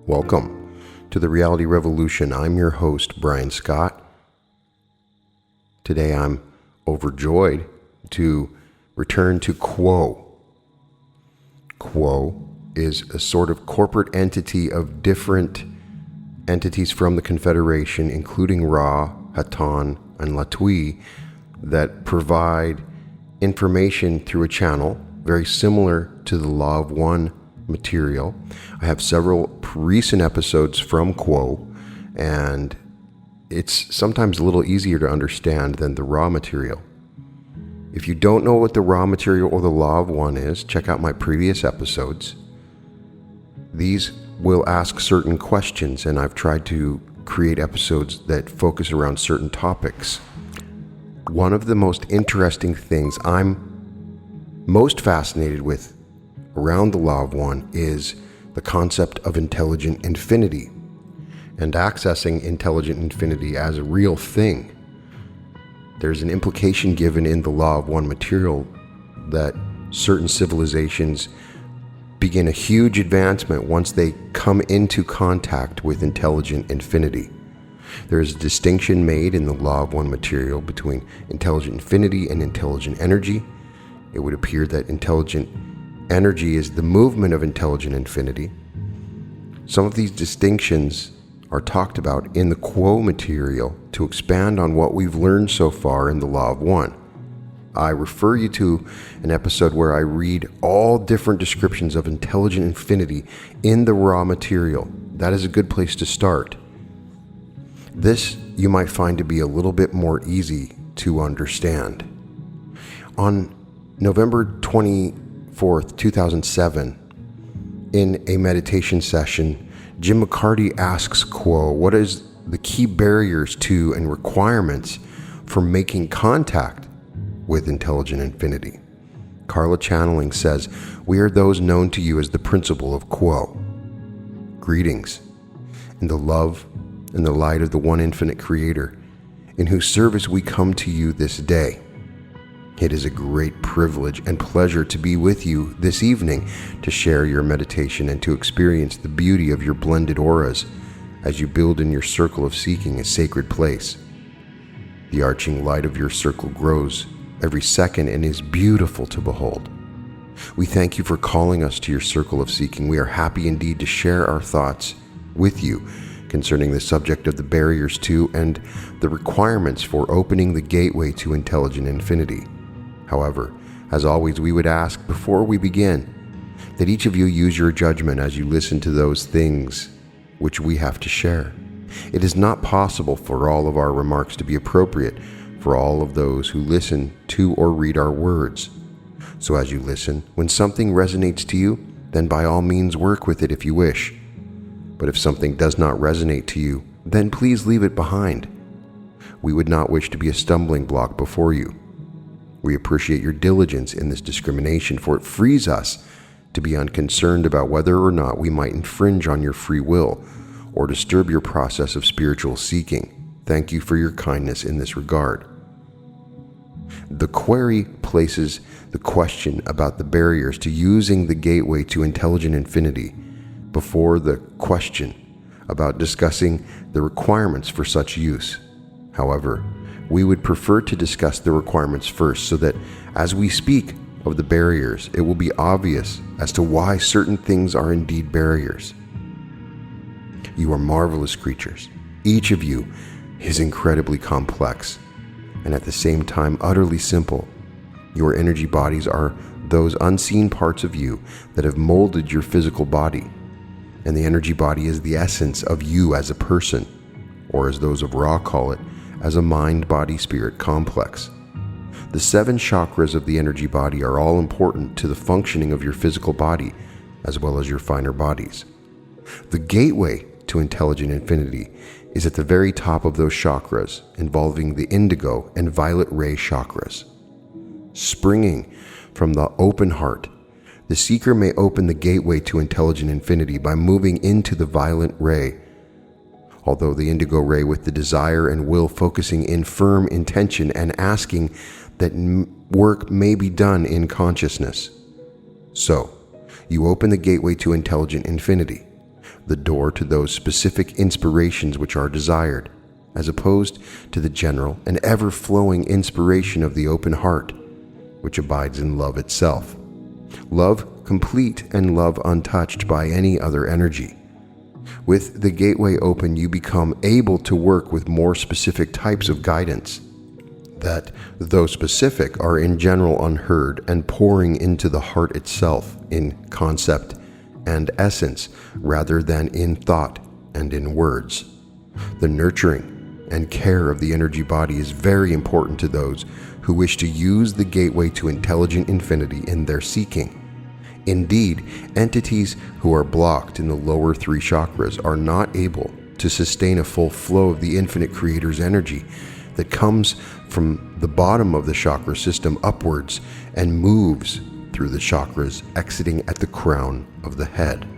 Welcome to the Reality Revolution. I'm your host, Brian Scott. Today I'm overjoyed to return to Quo. Quo is a sort of corporate entity of different entities from the Confederation, including Ra, Hatan, and Latui, that provide information through a channel very similar to the Law of One material. I have several recent episodes from Quo, and it's sometimes a little easier to understand than the raw material. If you don't know what the raw material or the Law of One is, check out my previous episodes. These will ask certain questions, and I've tried to create episodes that focus around certain topics. One of the most interesting things I'm most fascinated with around the Law of One is the concept of intelligent infinity and accessing intelligent infinity as a real thing. There's an implication given in the Law of One material that certain civilizations begin a huge advancement once they come into contact with intelligent infinity. There is a distinction made in the Law of One material between intelligent infinity and intelligent energy. It would appear that intelligent energy is the movement of intelligent infinity. Some of these distinctions are talked about in the Quo material to expand on what we've learned so far in the Law of One. I refer you to an episode where I read all different descriptions of intelligent infinity in the raw material. That is a good place to start. This you might find to be a little bit more easy to understand. On November 24th, 2007, in a meditation session, Jim McCarty asks Quo, what is the key barriers to and requirements for making contact with intelligent infinity? Carla Channeling says, we are those known to you as the principle of Quo. Greetings, in the love and the light of the one infinite creator, in whose service we come to you this day. It is a great privilege and pleasure to be with you this evening to share your meditation and to experience the beauty of your blended auras as you build in your circle of seeking a sacred place. The arching light of your circle grows every second and is beautiful to behold. We thank you for calling us to your circle of seeking. We are happy indeed to share our thoughts with you concerning the subject of the barriers to and the requirements for opening the gateway to intelligent infinity. However, as always, we would ask before we begin that each of you use your judgment as you listen to those things which we have to share. It is not possible for all of our remarks to be appropriate for all of those who listen to or read our words. So as you listen, when something resonates to you, then by all means work with it if you wish. But if something does not resonate to you, then please leave it behind. We would not wish to be a stumbling block before you. We appreciate your diligence in this discrimination, for it frees us to be unconcerned about whether or not we might infringe on your free will or disturb your process of spiritual seeking. Thank you for your kindness in this regard. The query places the question about the barriers to using the gateway to intelligent infinity before the question about discussing the requirements for such use. However, we would prefer to discuss the requirements first so that as we speak of the barriers, it will be obvious as to why certain things are indeed barriers. You are marvelous creatures. Each of you is incredibly complex and at the same time utterly simple. Your energy bodies are those unseen parts of you that have molded your physical body. And the energy body is the essence of you as a person, or as those of Ra call it, as a mind-body-spirit complex. The 7 chakras of the energy body are all important to the functioning of your physical body, as well as your finer bodies. The gateway to intelligent infinity is at the very top of those chakras, involving the indigo and violet ray chakras. Springing from the open heart, the seeker may open the gateway to intelligent infinity by moving into the violet ray, although the indigo ray with the desire and will focusing in firm intention and asking that work may be done in consciousness. So, you open the gateway to intelligent infinity. the door to those specific inspirations which are desired, as opposed to the general and ever-flowing inspiration of the open heart, which abides in love itself. Love complete and love untouched by any other energy. With the gateway open, you become able to work with more specific types of guidance that, though specific, are in general unheard and pouring into the heart itself in concept and essence rather than in thought and in words. The nurturing and care of the energy body is very important to those who wish to use the gateway to intelligent infinity in their seeking. Indeed, entities who are blocked in the lower 3 chakras are not able to sustain a full flow of the infinite creator's energy that comes from the bottom of the chakra system upwards and moves through the chakras, exiting at the crown of the head.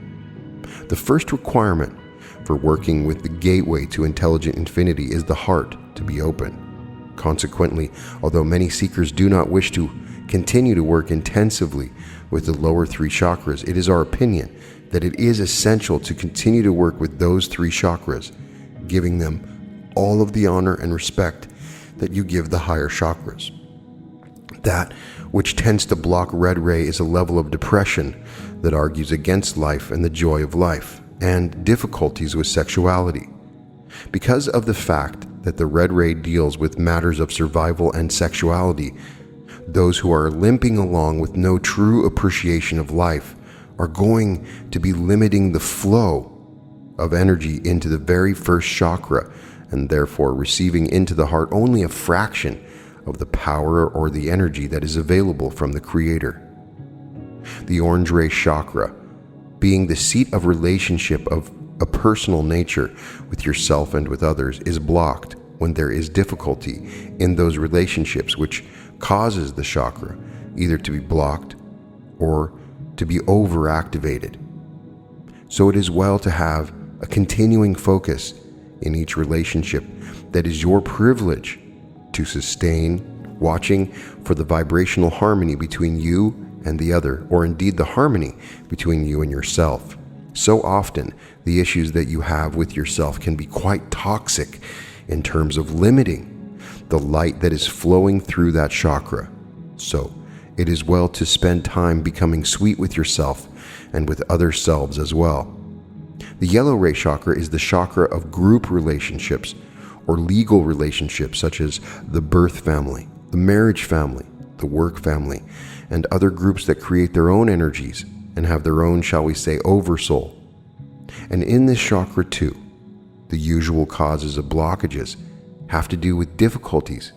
The first requirement for working with the gateway to intelligent infinity is the heart to be open. Consequently, although many seekers do not wish to continue to work intensively with the lower 3 chakras, it is our opinion that it is essential to continue to work with those 3 chakras, giving them all of the honor and respect that you give the higher chakras. That which tends to block red ray is a level of depression that argues against life and the joy of life, and difficulties with sexuality. Because of the fact that the red ray deals with matters of survival and sexuality, those who are limping along with no true appreciation of life are going to be limiting the flow of energy into the very first chakra, and therefore receiving into the heart only a fraction of the power or the energy that is available from the Creator. The orange ray chakra, being the seat of relationship of a personal nature with yourself and with others, is blocked when there is difficulty in those relationships, which causes the chakra either to be blocked or to be overactivated. So it is well to have a continuing focus in each relationship that is your privilege to sustain, watching for the vibrational harmony between you and the other, or indeed the harmony between you and yourself. So often, the issues that you have with yourself can be quite toxic in terms of limiting the light that is flowing through that chakra. So, it is well to spend time becoming sweet with yourself and with other selves as well. The yellow ray chakra is the chakra of group relationships or legal relationships such as the birth family, the marriage family, the work family, and other groups that create their own energies and have their own, shall we say, oversoul. And in this chakra too, the usual causes of blockages have to do with difficulties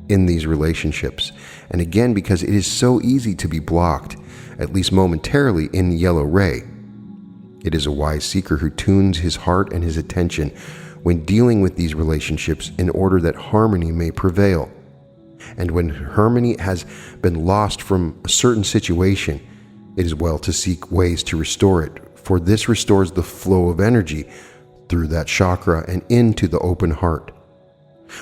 in these relationships. And again, because it is so easy to be blocked, at least momentarily, in yellow ray, it is a wise seeker who tunes his heart and his attention when dealing with these relationships in order that harmony may prevail. And when harmony has been lost from a certain situation, it is well to seek ways to restore it, for this restores the flow of energy through that chakra and into the open heart.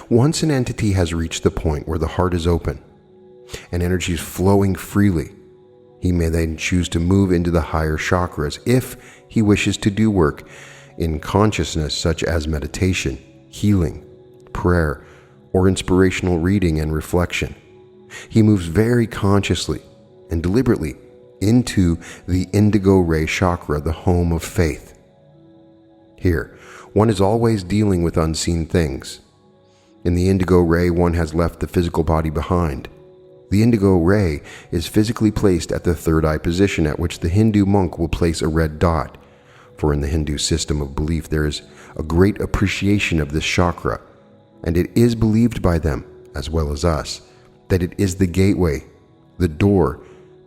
Once an entity has reached the point where the heart is open and energy is flowing freely, he may then choose to move into the higher chakras if he wishes to do work in consciousness such as meditation, healing, prayer, or inspirational reading and reflection. He moves very consciously and deliberately into the indigo ray chakra, the home of faith. Here, one is always dealing with unseen things. In the indigo ray, one has left the physical body behind. The indigo ray is physically placed at the third eye position, at which the Hindu monk will place a red dot. For in the Hindu system of belief, there is a great appreciation of this chakra, and it is believed by them, as well as us, that it is the gateway, the door,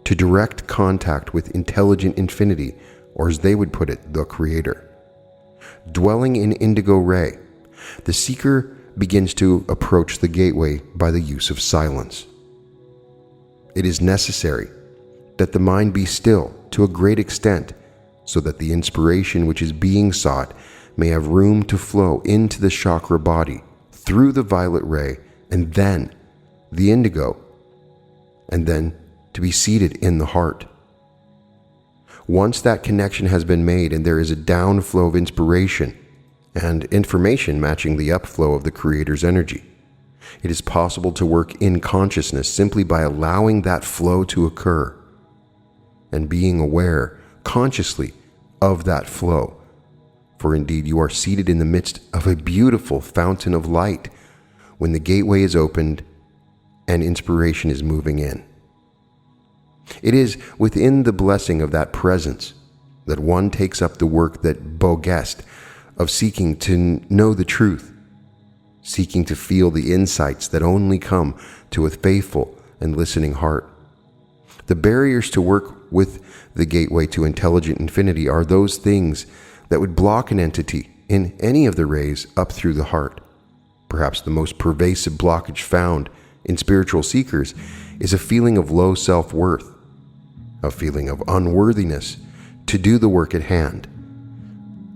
to direct contact with intelligent infinity, or as they would put it, the Creator. Dwelling in indigo ray, the seeker begins to approach the gateway by the use of silence. It is necessary that the mind be still to a great extent, so that the inspiration which is being sought may have room to flow into the chakra body through the violet ray and then the indigo, and then to be seated in the heart. Once that connection has been made and there is a downflow of inspiration and information matching the upflow of the Creator's energy, it is possible to work in consciousness simply by allowing that flow to occur and being aware consciously of that flow. For indeed, you are seated in the midst of a beautiful fountain of light when the gateway is opened and inspiration is moving in. It is within the blessing of that presence that one takes up the work that Beau Guest of seeking to know the truth, seeking to feel the insights that only come to a faithful and listening heart. The barriers to work with the gateway to intelligent infinity are those things that would block an entity in any of the rays up through the heart. Perhaps the most pervasive blockage found in spiritual seekers is a feeling of low self-worth, a feeling of unworthiness to do the work at hand.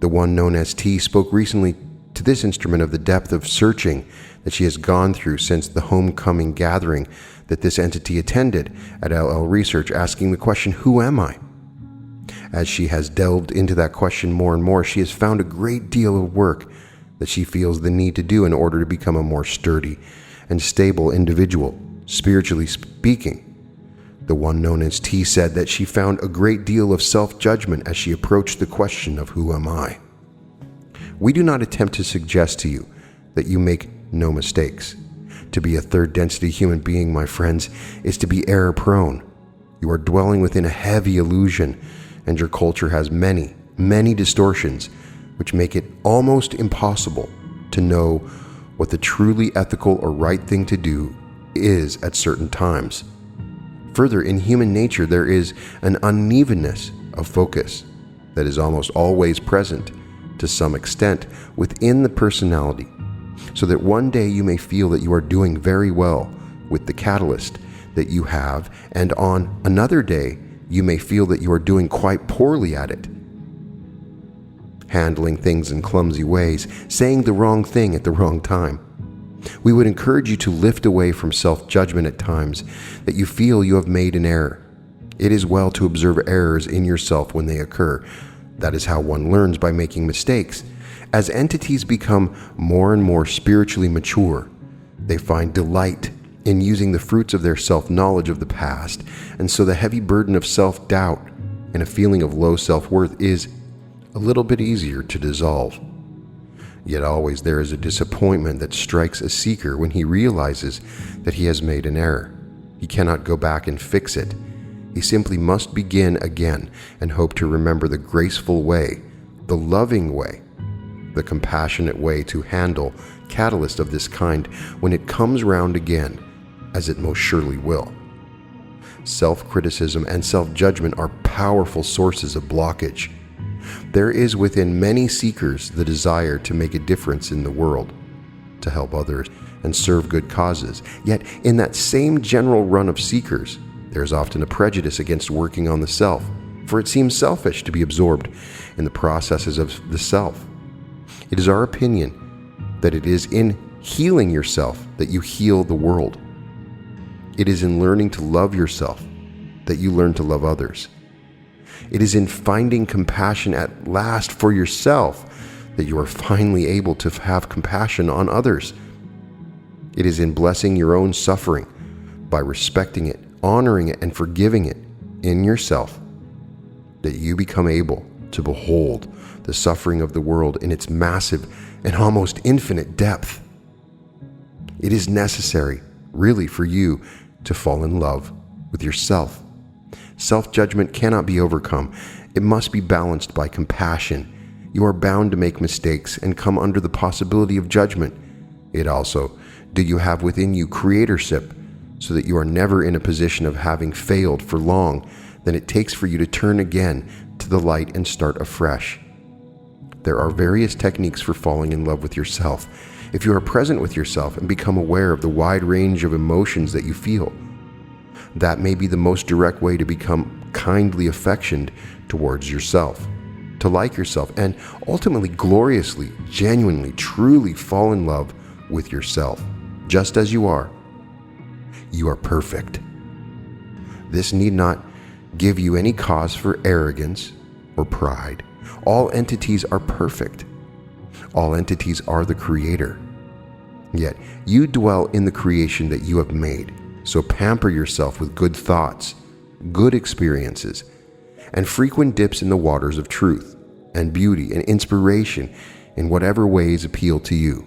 The one known as T spoke recently to this instrument of the depth of searching that she has gone through since the homecoming gathering that this entity attended at LL Research, asking the question, who am I? As she has delved into that question more and more, she has found a great deal of work that she feels the need to do in order to become a more sturdy and stable individual, spiritually speaking. The one known as T said that she found a great deal of self-judgment as she approached the question of who am I? We do not attempt to suggest to you that you make no mistakes. To be a third density human being, my friends, is to be error prone. You are dwelling within a heavy illusion, and your culture has many, many distortions which make it almost impossible to know what the truly ethical or right thing to do is at certain times. Further, in human nature, there is an unevenness of focus that is almost always present to some extent within the personality, so that one day you may feel that you are doing very well with the catalyst that you have, and on another day you may feel that you are doing quite poorly at it, handling things in clumsy ways, saying the wrong thing at the wrong time. We would encourage you to lift away from self-judgment at times that you feel you have made an error. It is well to observe errors in yourself when they occur. That is how one learns, by making mistakes. As entities become more and more spiritually mature, they find delight in using the fruits of their self-knowledge of the past, and so the heavy burden of self-doubt and a feeling of low self-worth is a little bit easier to dissolve. Yet always there is a disappointment that strikes a seeker when he realizes that he has made an error. He cannot go back and fix it. He simply must begin again and hope to remember the graceful way, the loving way, the compassionate way to handle catalyst of this kind when it comes round again, as it most surely will. Self-criticism and self-judgment are powerful sources of blockage. There is within many seekers the desire to make a difference in the world, to help others and serve good causes. Yet in that same general run of seekers, there is often a prejudice against working on the self, for it seems selfish to be absorbed in the processes of the self. It is our opinion that it is in healing yourself that you heal the world. It is in learning to love yourself that you learn to love others. It is in finding compassion at last for yourself that you are finally able to have compassion on others. It is in blessing your own suffering by respecting it, honoring it, and forgiving it in yourself that you become able to behold the suffering of the world in its massive and almost infinite depth. It is necessary, really, for you to fall in love with yourself. Self-judgment cannot be overcome. It must be balanced by compassion. You are bound to make mistakes and come under the possibility of judgment. It also, do you have within you creatorship, so that you are never in a position of having failed for long than it takes for you to turn again to the light and start afresh. There are various techniques for falling in love with yourself. If you are present with yourself and become aware of the wide range of emotions that you feel, that may be the most direct way to become kindly affectioned towards yourself, to like yourself, and ultimately gloriously, genuinely, truly fall in love with yourself, just as you are. You are perfect. This need not give you any cause for arrogance or pride. All entities are perfect. All entities are the Creator. Yet you dwell in the creation that you have made. So pamper yourself with good thoughts, good experiences, and frequent dips in the waters of truth and beauty and inspiration in whatever ways appeal to you.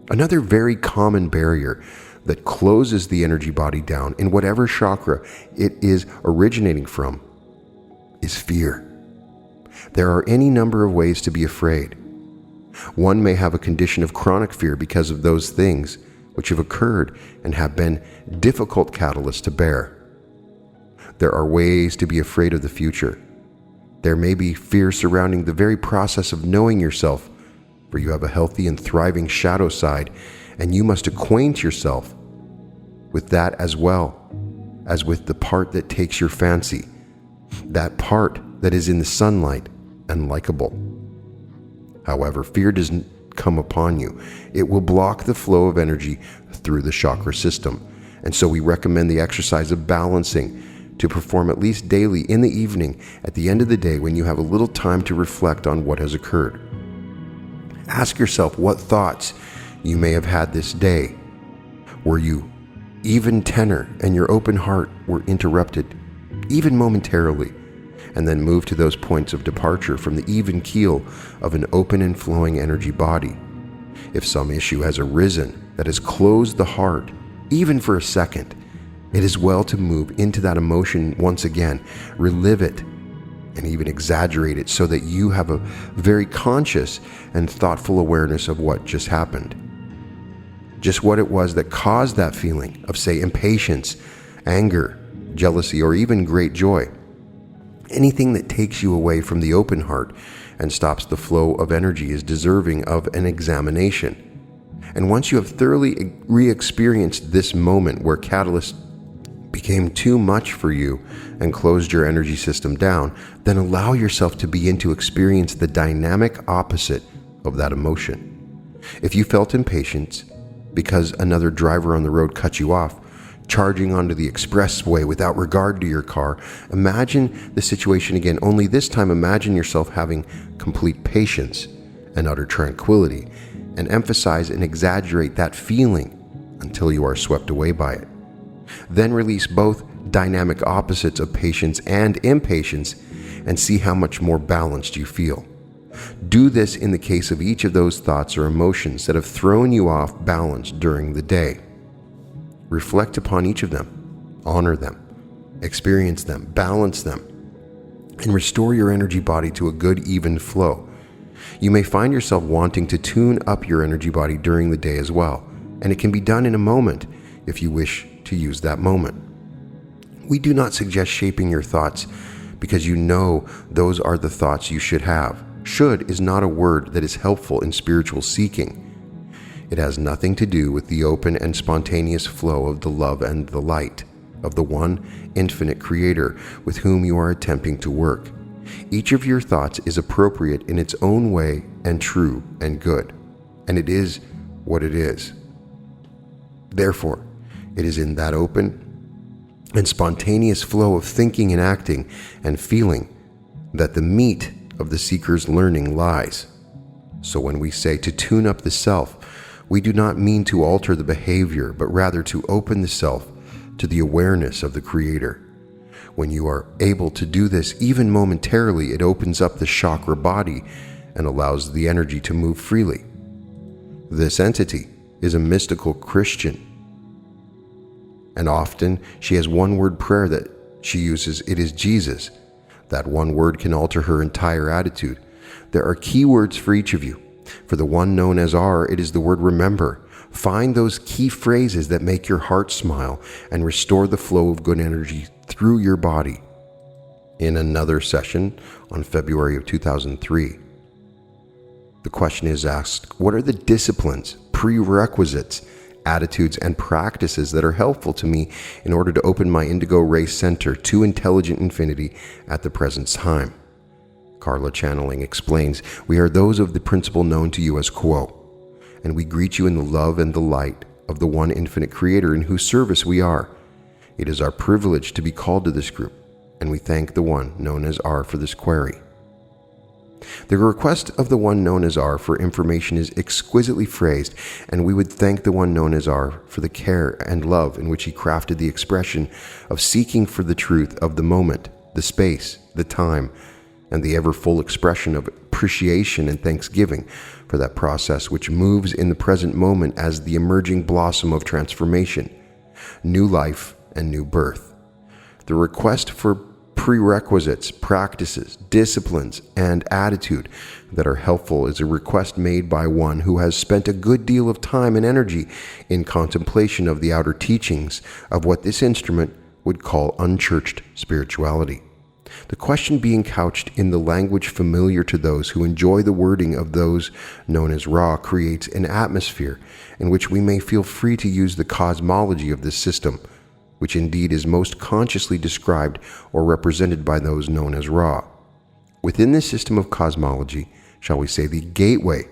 Another very common barrier that closes the energy body down in whatever chakra it is originating from is fear. There are any number of ways to be afraid. One may have a condition of chronic fear because of those things which have occurred and have been difficult catalysts to bear. There are ways to be afraid of the future. There may be fear surrounding the very process of knowing yourself, for you have a healthy and thriving shadow side, and you must acquaint yourself with that as well as with the part that takes your fancy, that part that is in the sunlight and likable. However, fear doesn't come upon you. It will block the flow of energy through the chakra system, and so we recommend the exercise of balancing to perform at least daily in the evening at the end of the day when you have a little time to reflect on what has occurred. Ask yourself what thoughts you may have had this day. Were you even tenor and your open heart were interrupted, even momentarily, and then move to those points of departure from the even keel of an open and flowing energy body. If some issue has arisen that has closed the heart, even for a second, it is well to move into that emotion once again, relive it, and even exaggerate it so that you have a very conscious and thoughtful awareness of what just happened. Just what it was that caused that feeling of, say, impatience, anger, jealousy, or even great joy. Anything that takes you away from the open heart and stops the flow of energy is deserving of an examination. And once you have thoroughly re-experienced this moment where catalyst became too much for you and closed your energy system down, then allow yourself to begin to experience the dynamic opposite of that emotion. If you felt impatience because another driver on the road cut you off, charging onto the expressway without regard to your car, imagine the situation again, only this time imagine yourself having complete patience and utter tranquility, and emphasize and exaggerate that feeling until you are swept away by it. Then release both dynamic opposites of patience and impatience and see how much more balanced you feel. Do this in the case of each of those thoughts or emotions that have thrown you off balance during the day. Reflect upon each of them, honor them, experience them, balance them, and restore your energy body to a good, even flow. You may find yourself wanting to tune up your energy body during the day as well, and it can be done in a moment if you wish to use that moment. We do not suggest shaping your thoughts because you know those are the thoughts you should have. Should is not a word that is helpful in spiritual seeking. It has nothing to do with the open and spontaneous flow of the love and the light of the one infinite Creator with whom you are attempting to work. Each of your thoughts is appropriate in its own way and true and good, and it is what it is. Therefore, it is in that open and spontaneous flow of thinking and acting and feeling that the meat of the seeker's learning lies. So when we say to tune up the self, we do not mean to alter the behavior, but rather to open the self to the awareness of the Creator. When you are able to do this even momentarily, it opens up the chakra body and allows the energy to move freely. This entity is a mystical Christian, and often she has one word prayer that she uses. It is Jesus. That one word can alter her entire attitude. There are key words for each of you. For the one known as R, it is the word remember. Find those key phrases that make your heart smile and restore the flow of good energy through your body. In another session on February of 2003, the question is asked, what are the disciplines, prerequisites, attitudes, and practices that are helpful to me in order to open my indigo race center to intelligent infinity at the present time? Carla channeling explains, we are those of the principle known to you as Quo, and we greet you in the love and the light of the one infinite Creator in whose service we are. It is our privilege to be called to this group, and we thank the one known as R for this query. The request of the one known as R for information is exquisitely phrased, and we would thank the one known as R for the care and love in which he crafted the expression of seeking for the truth of the moment, the space, the time, and the ever full expression of appreciation and thanksgiving for that process which moves in the present moment as the emerging blossom of transformation, new life and new birth. The request for prerequisites, practices, disciplines, and attitude that are helpful is a request made by one who has spent a good deal of time and energy in contemplation of the outer teachings of what this instrument would call unchurched spirituality. The question being couched in the language familiar to those who enjoy the wording of those known as Ra creates an atmosphere in which we may feel free to use the cosmology of this system, which indeed is most consciously described or represented by those known as Ra. Within this system of cosmology, shall we say, the gateway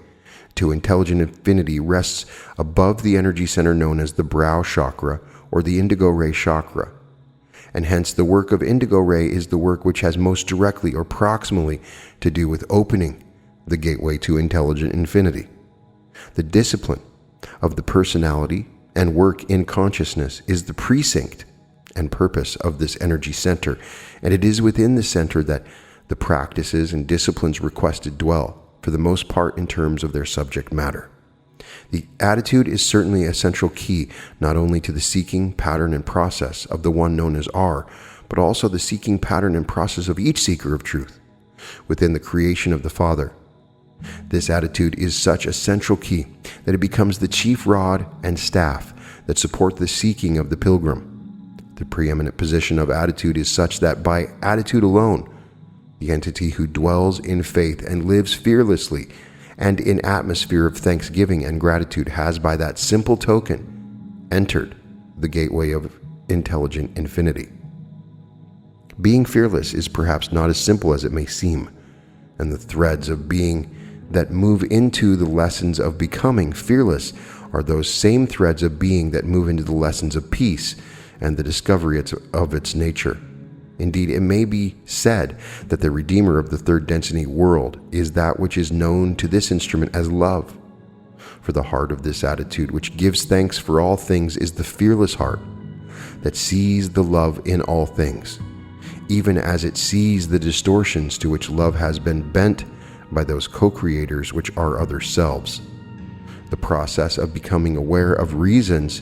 to intelligent infinity rests above the energy center known as the brow chakra or the indigo ray chakra. And hence the work of indigo ray is the work which has most directly or proximally to do with opening the gateway to intelligent infinity. The discipline of the personality and work in consciousness is the precinct and purpose of this energy center, and it is within the center that the practices and disciplines requested dwell, for the most part in terms of their subject matter. The attitude is certainly a central key, not only to the seeking pattern and process of the one known as R, but also the seeking pattern and process of each seeker of truth within the creation of the Father. This attitude is such a central key that it becomes the chief rod and staff that support the seeking of the pilgrim. The preeminent position of attitude is such that by attitude alone, the entity who dwells in faith and lives fearlessly and in atmosphere of thanksgiving and gratitude has by that simple token entered the gateway of intelligent infinity. Being fearless is perhaps not as simple as it may seem, and the threads of being that move into the lessons of becoming fearless are those same threads of being that move into the lessons of peace and the discovery of its nature. Indeed, it may be said that the Redeemer of the third density world is that which is known to this instrument as love. For the heart of this attitude, which gives thanks for all things, is the fearless heart that sees the love in all things, even as it sees the distortions to which love has been bent by those co-creators which are other selves. The process of becoming aware of reasons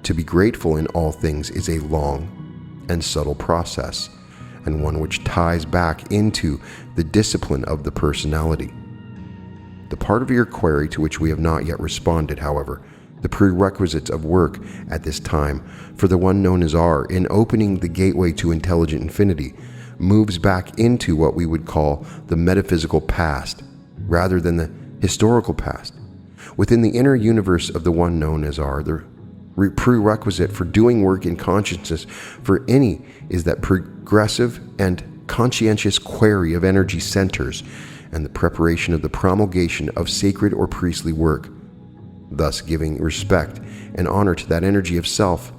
to be grateful in all things is a long and subtle process, and one which ties back into the discipline of the personality. The part of your query to which we have not yet responded, however, the prerequisites of work at this time for the one known as R in opening the gateway to intelligent infinity, moves back into what we would call the metaphysical past, rather than the historical past. Within the inner universe of the one known as R, the prerequisite for doing work in consciousness for any is that progressive and conscientious query of energy centers and the preparation of the promulgation of sacred or priestly work, thus giving respect and honor to that energy of self,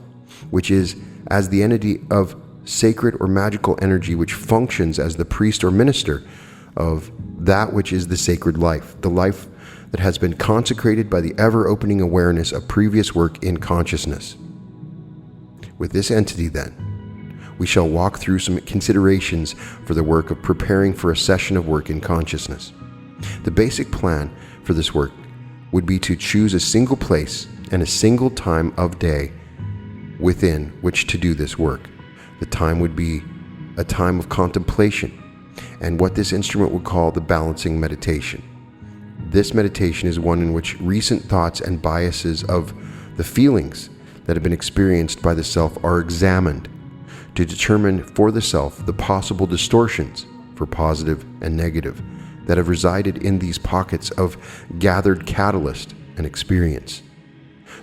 which is as the entity of sacred or magical energy which functions as the priest or minister of that which is the sacred life, the life that has been consecrated by the ever-opening awareness of previous work in consciousness. With this entity, then, we shall walk through some considerations for the work of preparing for a session of work in consciousness. The basic plan for this work would be to choose a single place and a single time of day within which to do this work. The time would be a time of contemplation and what this instrument would call the balancing meditation. This meditation is one in which recent thoughts and biases of the feelings that have been experienced by the self are examined to determine for the self the possible distortions, for positive and negative, that have resided in these pockets of gathered catalyst and experience.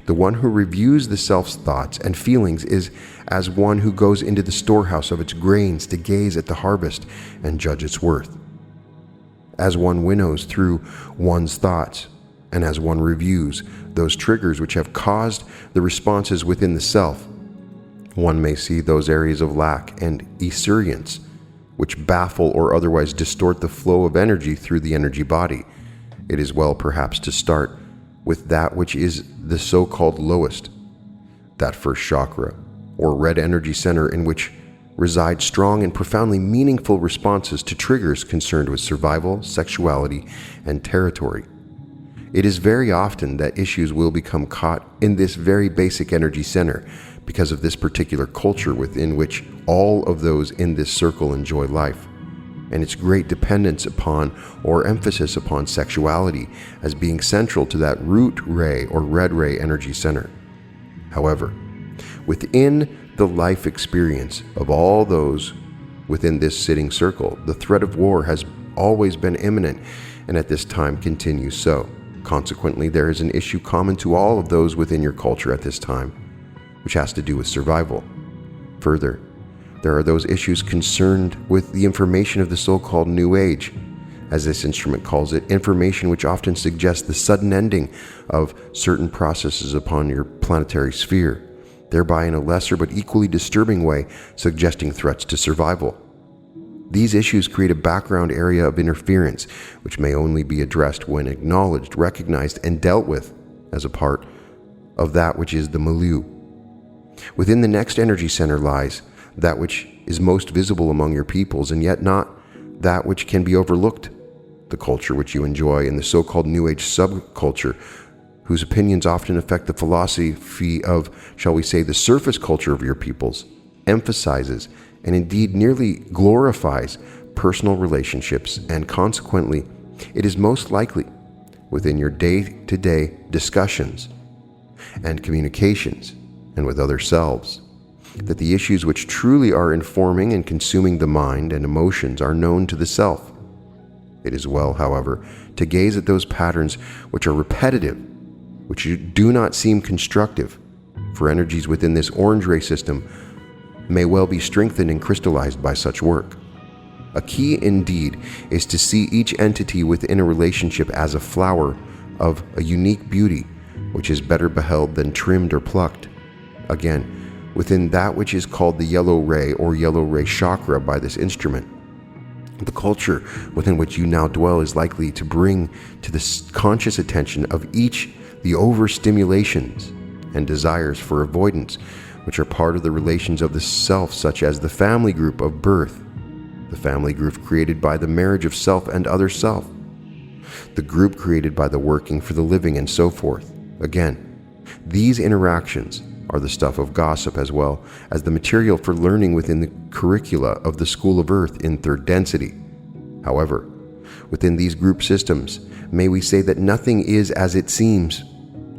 The one who reviews the self's thoughts and feelings is as one who goes into the storehouse of its grains to gaze at the harvest and judge its worth. As one winnows through one's thoughts, and as one reviews those triggers which have caused the responses within the self, One may see those areas of lack and esurgence, which baffle or otherwise distort the flow of energy through the energy body. It is well perhaps to start with that which is the so-called lowest, that first chakra, or red energy center, in which reside strong and profoundly meaningful responses to triggers concerned with survival, sexuality, and territory. It is very often that issues will become caught in this very basic energy center because of this particular culture within which all of those in this circle enjoy life, and its great dependence upon or emphasis upon sexuality as being central to that root ray or red ray energy center. However, within the life experience of all those within this sitting circle, the threat of war has always been imminent, and at this time continues so. Consequently, there is an issue common to all of those within your culture at this time, which has to do with survival. Further, there are those issues concerned with the information of the so-called New Age, as this instrument calls it, information which often suggests the sudden ending of certain processes upon your planetary sphere, thereby in a lesser but equally disturbing way suggesting threats to survival. These issues create a background area of interference which may only be addressed when acknowledged, recognized, and dealt with as a part of that which is the milieu. Within the next energy center lies that which is most visible among your peoples, and yet not that which can be overlooked, the culture which you enjoy, and the so-called New Age subculture, whose opinions often affect the philosophy of, shall we say, the surface culture of your peoples, emphasizes and indeed nearly glorifies personal relationships, and consequently, it is most likely within your day-to-day discussions and communications and with other selves that the issues which truly are informing and consuming the mind and emotions are known to the self. It is well, however, to gaze at those patterns which are repetitive, which do not seem constructive, for energies within this orange ray system may well be strengthened and crystallized by such work. A key indeed is to see each entity within a relationship as a flower of a unique beauty, which is better beheld than trimmed or plucked. Again, within that which is called the yellow ray or yellow ray chakra by this instrument, the culture within which you now dwell is likely to bring to the conscious attention of each the overstimulations and desires for avoidance, which are part of the relations of the self, such as the family group of birth, the family group created by the marriage of self and other self, the group created by the working for the living, and so forth. Again, these interactions are the stuff of gossip as well as the material for learning within the curricula of the School of Earth in third density. However, within these group systems, may we say that nothing is as it seems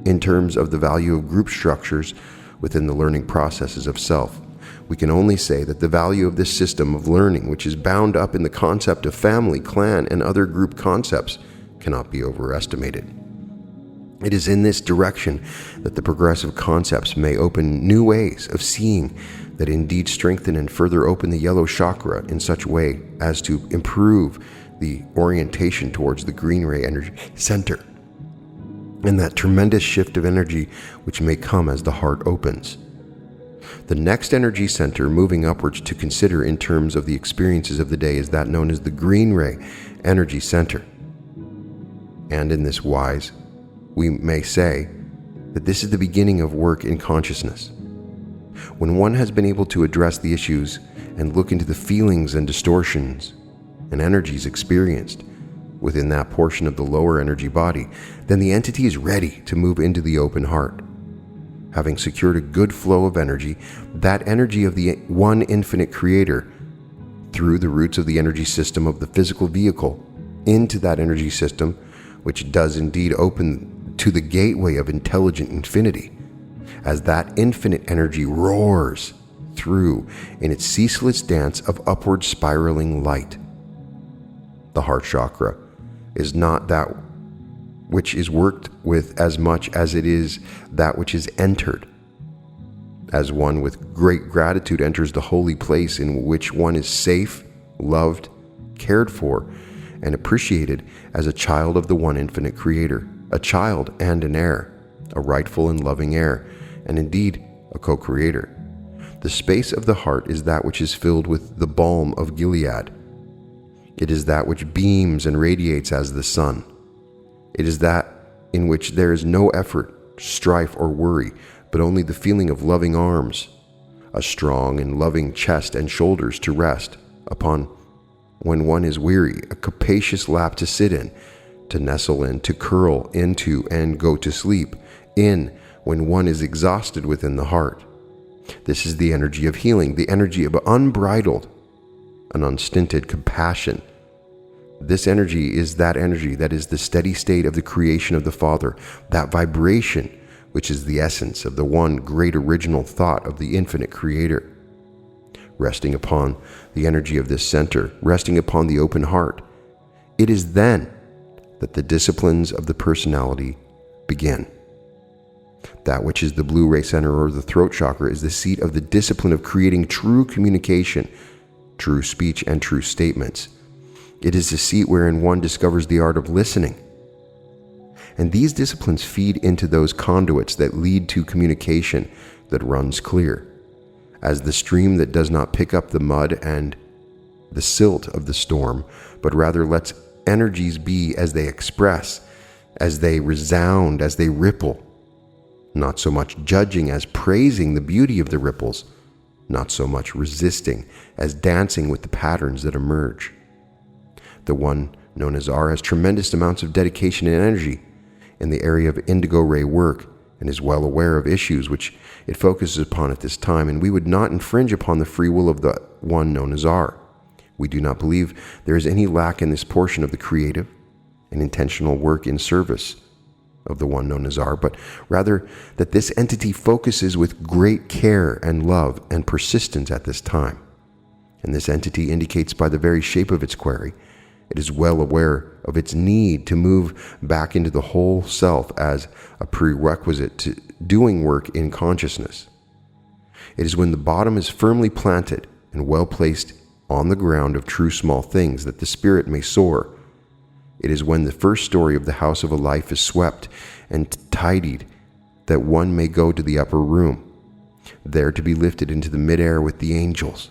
in terms of the value of group structures within the learning processes of self. We can only say that the value of this system of learning, which is bound up in the concept of family, clan, and other group concepts, cannot be overestimated. It is in this direction that the progressive concepts may open new ways of seeing that indeed strengthen and further open the yellow chakra in such a way as to improve the orientation towards the green ray energy center, and that tremendous shift of energy which may come as the heart opens. The next energy center moving upwards to consider in terms of the experiences of the day is that known as the green ray energy center. And in this wise, we may say that this is the beginning of work in consciousness. When one has been able to address the issues and look into the feelings and distortions and energies experienced within that portion of the lower energy body, then the entity is ready to move into the open heart. Having secured a good flow of energy, that energy of the one infinite creator, through the roots of the energy system of the physical vehicle, into that energy system, which does indeed open to the gateway of intelligent infinity, as that infinite energy roars through in its ceaseless dance of upward spiraling light. The heart chakra is not that which is worked with as much as it is that which is entered. As one with great gratitude enters the holy place in which one is safe, loved, cared for, and appreciated as a child of the one infinite creator, a child and an heir, a rightful and loving heir, and indeed a co-creator. The space of the heart is that which is filled with the balm of Gilead. It is that which beams and radiates as the sun. It is that in which there is no effort, strife, or worry, but only the feeling of loving arms, a strong and loving chest and shoulders to rest upon when one is weary, a capacious lap to sit in, to nestle in, to curl into and go to sleep in when one is exhausted within the heart. This is the energy of healing, the energy of unbridled and unstinted compassion. This energy is that energy that is the steady state of the creation of the Father, that vibration which is the essence of the one great original thought of the infinite Creator. Resting upon the energy of this center, resting upon the open heart, it is then that the disciplines of the personality begin. That which is the blue ray center or the throat chakra is the seat of the discipline of creating true communication, true speech, and true statements. It is the seat wherein one discovers the art of listening. And these disciplines feed into those conduits that lead to communication that runs clear, as the stream that does not pick up the mud and the silt of the storm, but rather lets energies be as they express, as they resound, as they ripple, not so much judging as praising the beauty of the ripples, not so much resisting as dancing with the patterns that emerge. The one known as R has tremendous amounts of dedication and energy in the area of indigo ray work and is well aware of issues which it focuses upon at this time, and we would not infringe upon the free will of the one known as R. We do not believe there is any lack in this portion of the creative and intentional work in service of the one known as R, but rather that this entity focuses with great care and love and persistence at this time. And this entity indicates by the very shape of its query, it is well aware of its need to move back into the whole self as a prerequisite to doing work in consciousness. It is when the bottom is firmly planted and well placed on the ground of true small things that the spirit may soar. It is when the first story of the house of a life is swept and tidied that one may go to the upper room, there to be lifted into the midair with the angels.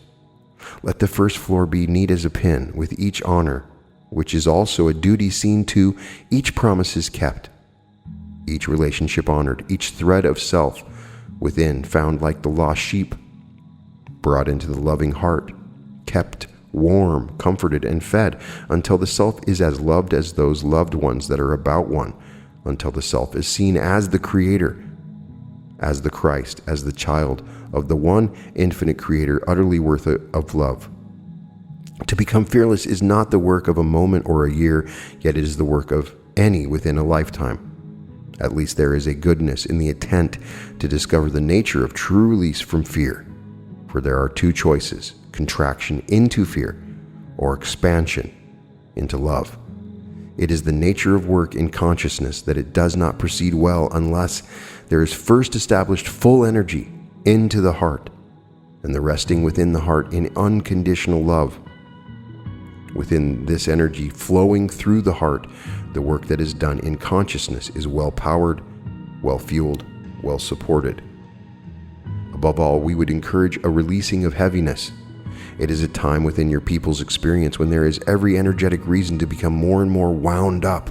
Let the first floor be neat as a pin, with each honor, which is also a duty seen to, each promise is kept, each relationship honored, each thread of self within found like the lost sheep, brought into the loving heart, kept warm, comforted, and fed until the self is as loved as those loved ones that are about one, until the self is seen as the Creator, as the Christ, as the child of the one infinite Creator, utterly worthy of love. To become fearless is not the work of a moment or a year, yet it is the work of any within a lifetime. At least there is a goodness in the intent to discover the nature of true release from fear. For there are two choices: contraction into fear or expansion into love. It is the nature of work in consciousness that it does not proceed well unless there is first established full energy into the heart and the resting within the heart in unconditional love. Within this energy flowing through the heart, the work that is done in consciousness is well powered, well fueled, well supported. Above all, we would encourage a releasing of heaviness. It is a time within your people's experience when there is every energetic reason to become more and more wound up,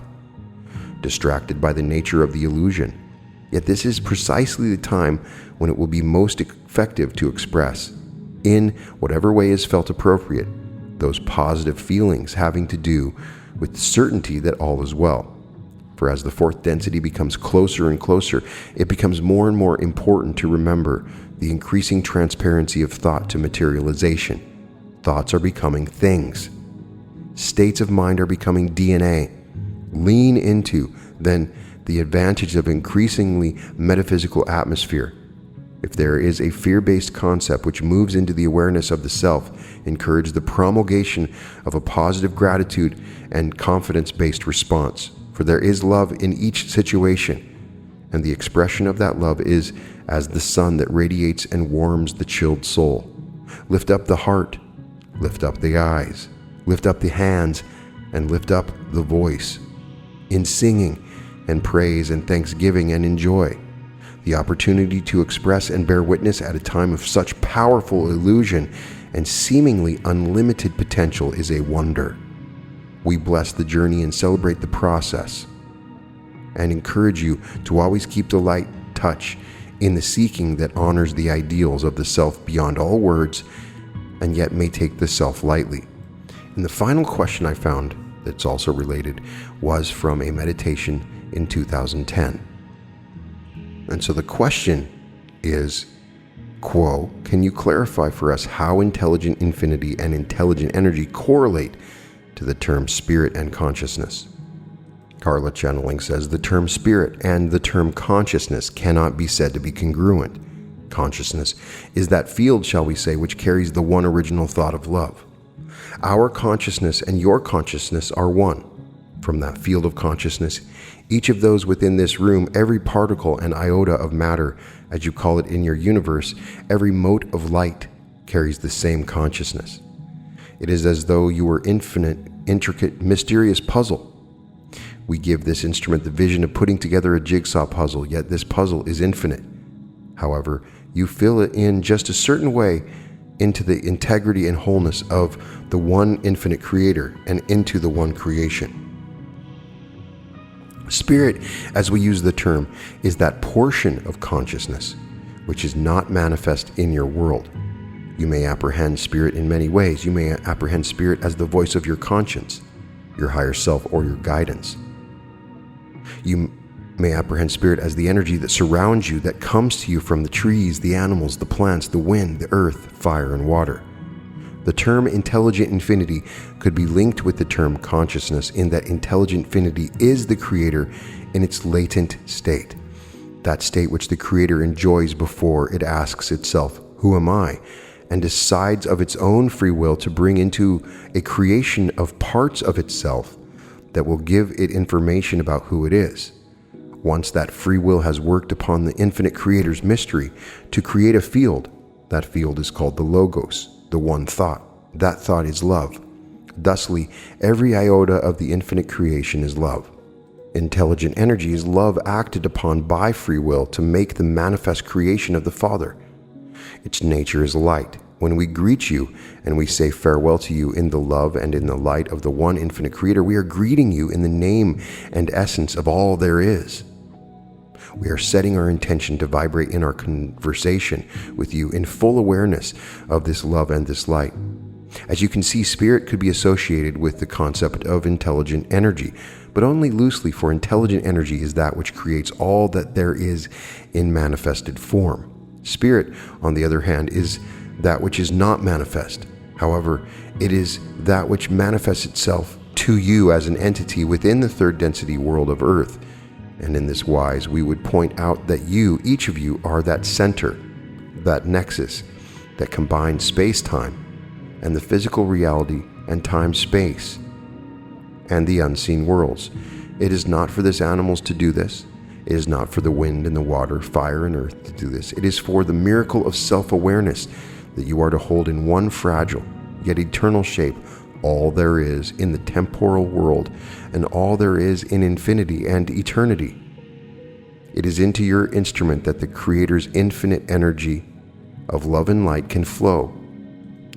distracted by the nature of the illusion. Yet this is precisely the time when it will be most effective to express, in whatever way is felt appropriate, those positive feelings having to do with the certainty that all is well. For as the fourth density becomes closer and closer, it becomes more and more important to remember the increasing transparency of thought to materialization. Thoughts are becoming things. States of mind are becoming DNA. Lean into, then, the advantage of increasingly metaphysical atmosphere. If there is a fear-based concept which moves into the awareness of the self, encourage the promulgation of a positive gratitude and confidence-based response. For there is love in each situation, and the expression of that love is as the sun that radiates and warms the chilled soul. Lift up the heart, lift up the eyes, lift up the hands, and lift up the voice in singing and praise and thanksgiving and in joy. The opportunity to express and bear witness at a time of such powerful illusion and seemingly unlimited potential is a wonder. We bless the journey and celebrate the process, and encourage you to always keep the light touch in the seeking that honors the ideals of the self beyond all words, and yet may take the self lightly. And the final question I found that's also related was from a meditation in 2010. And so the question is, quo, can you clarify for us how intelligent infinity and intelligent energy correlate to the term spirit and consciousness? Carla channeling says the term spirit and the term consciousness cannot be said to be congruent. Consciousness is that field, shall we say, which carries the one original thought of love. Our consciousness and your consciousness are one. From that field of consciousness, each of those within this room, every particle and iota of matter, as you call it in your universe, every mote of light carries the same consciousness. It is as though you were infinite, intricate, mysterious puzzle. We give this instrument the vision of putting together a jigsaw puzzle, yet this puzzle is infinite. However, you fill it in just a certain way into the integrity and wholeness of the one infinite creator and into the one creation. Spirit, as we use the term, is that portion of consciousness which is not manifest in your world. You may apprehend spirit in many ways. You may apprehend spirit as the voice of your conscience, your higher self, or your guidance. You may apprehend spirit as the energy that surrounds you, that comes to you from the trees, the animals, the plants, the wind, the earth, fire, and water. The term intelligent infinity could be linked with the term consciousness in that intelligent infinity is the creator in its latent state, that state which the creator enjoys before it asks itself, "Who am I?" and decides of its own free will to bring into a creation of parts of itself that will give it information about who it is. Once that free will has worked upon the infinite creator's mystery to create a field, that field is called the Logos, the one thought. That thought is love. Thusly, every iota of the infinite creation is love. Intelligent energy is love acted upon by free will to make the manifest creation of the Father. Its nature is light. When we greet you and we say farewell to you in the love and in the light of the one infinite creator, we are greeting you in the name and essence of all there is. We are setting our intention to vibrate in our conversation with you in full awareness of this love and this light. As you can see, spirit could be associated with the concept of intelligent energy, but only loosely, for intelligent energy is that which creates all that there is in manifested form. Spirit, on the other hand, is that which is not manifest. However, it is that which manifests itself to you as an entity within the third density world of Earth. And in this wise, we would point out that you, each of you, are that center, that nexus that combines space-time and the physical reality and time-space and the unseen worlds. It is not for this animals to do this. It is not for the wind and the water, fire and earth to do this. It is for the miracle of self-awareness that you are to hold in one fragile, yet eternal shape all there is in the temporal world and all there is in infinity and eternity. It is into your instrument that the Creator's infinite energy of love and light can flow.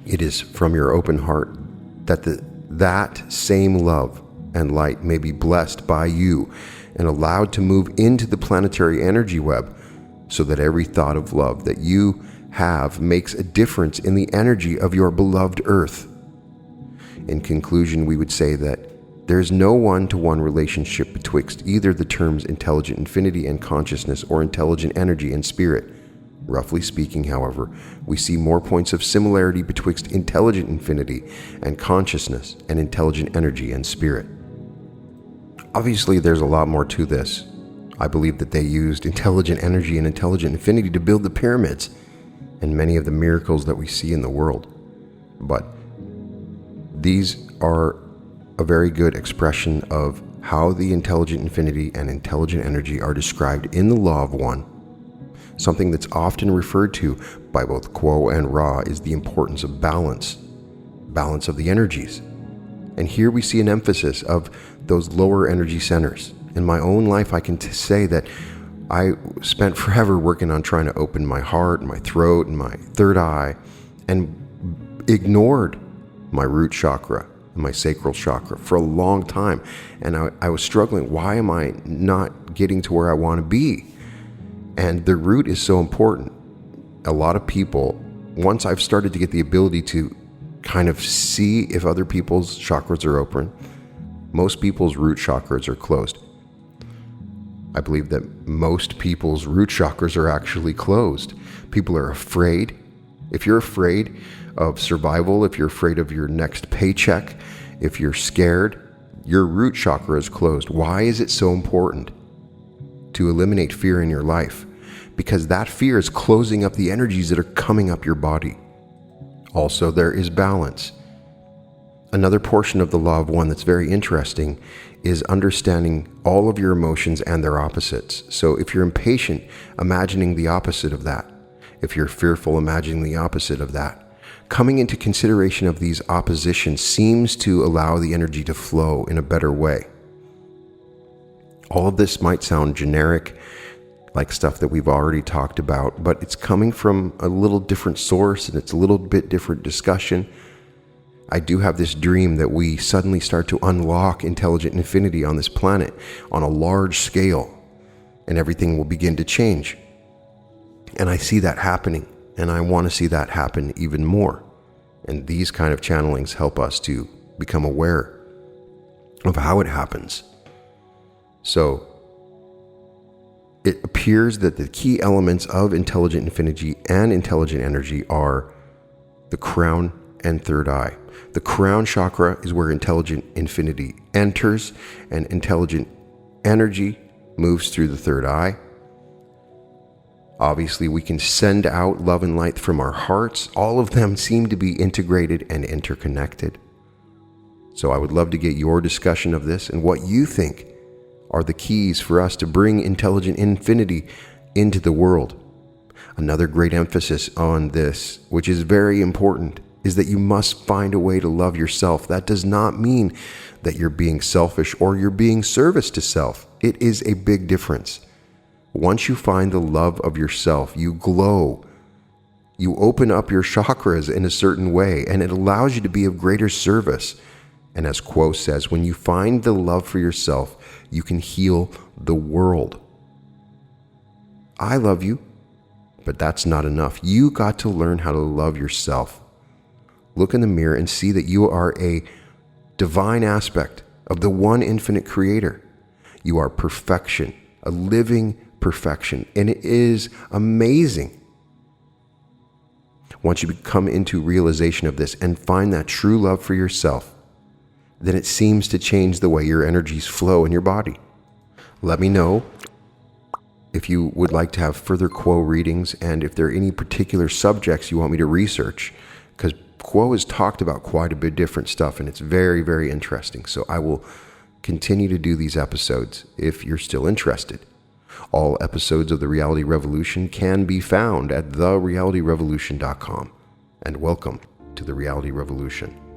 It is from your open heart that that same love and light may be blessed by you and allowed to move into the planetary energy web, so that every thought of love that you have makes a difference in the energy of your beloved Earth. In conclusion, we would say that there is no one-to-one relationship betwixt either the terms intelligent infinity and consciousness or intelligent energy and spirit. Roughly speaking, however, we see more points of similarity betwixt intelligent infinity and consciousness and intelligent energy and spirit. Obviously, there's a lot more to this. I believe that they used intelligent energy and intelligent infinity to build the pyramids and many of the miracles that we see in the world. But these are a very good expression of how the intelligent infinity and intelligent energy are described in the Law of One. Something that's often referred to by both Quo and Ra is the importance of balance of the energies. And here we see an emphasis of those lower energy centers. In my own life, I can say that I spent forever working on trying to open my heart and my throat and my third eye, and ignored my root chakra and my sacral chakra for a long time. And I was struggling. Why am I not getting to where I want to be? And the root is so important. A lot of people, once I've started to get the ability to kind of see if other people's chakras are open, most people's root chakras are closed. I believe that most people's root chakras are actually closed. People are afraid. If you're afraid of survival, if you're afraid of your next paycheck, if you're scared, your root chakra is closed. Why is it so important to eliminate fear in your life? Because that fear is closing up the energies that are coming up your body. Also, there is balance. Another portion of the law of one that's very interesting is understanding all of your emotions and their opposites. So if you're impatient, imagining the opposite of that. If you're fearful, imagining the opposite of that. Coming into consideration of these oppositions seems to allow the energy to flow in a better way. All of this might sound generic, like stuff that we've already talked about, but it's coming from a little different source and it's a little bit different discussion. I do have this dream that we suddenly start to unlock intelligent infinity on this planet on a large scale, and everything will begin to change. And I see that happening, and I want to see that happen even more. And these kind of channelings help us to become aware of how it happens. So it appears that the key elements of intelligent infinity and intelligent energy are the crown and third eye. The crown chakra is where intelligent infinity enters, and intelligent energy moves through the third eye. Obviously, we can send out love and light from our hearts. All of them seem to be integrated and interconnected. So I would love to get your discussion of this and what you think are the keys for us to bring intelligent infinity into the world. Another great emphasis on this, which is very important, is that you must find a way to love yourself. That does not mean that you're being selfish or you're being service to self. It is a big difference. Once you find the love of yourself, you glow. You open up your chakras in a certain way, and it allows you to be of greater service. And as Quo says, when you find the love for yourself, you can heal the world. I love you, but that's not enough. You got to learn how to love yourself. Look in the mirror and see that you are a divine aspect of the one infinite creator. You are perfection, a living perfection, and it is amazing. Once you come into realization of this and find that true love for yourself, then it seems to change the way your energies flow in your body. Let me know if you would like to have further Quo readings and if there are any particular subjects you want me to research, because Quo has talked about quite a bit different stuff, and it's very, very interesting. So I will continue to do these episodes if you're still interested. All episodes of The Reality Revolution can be found at therealityrevolution.com. And welcome to The Reality Revolution.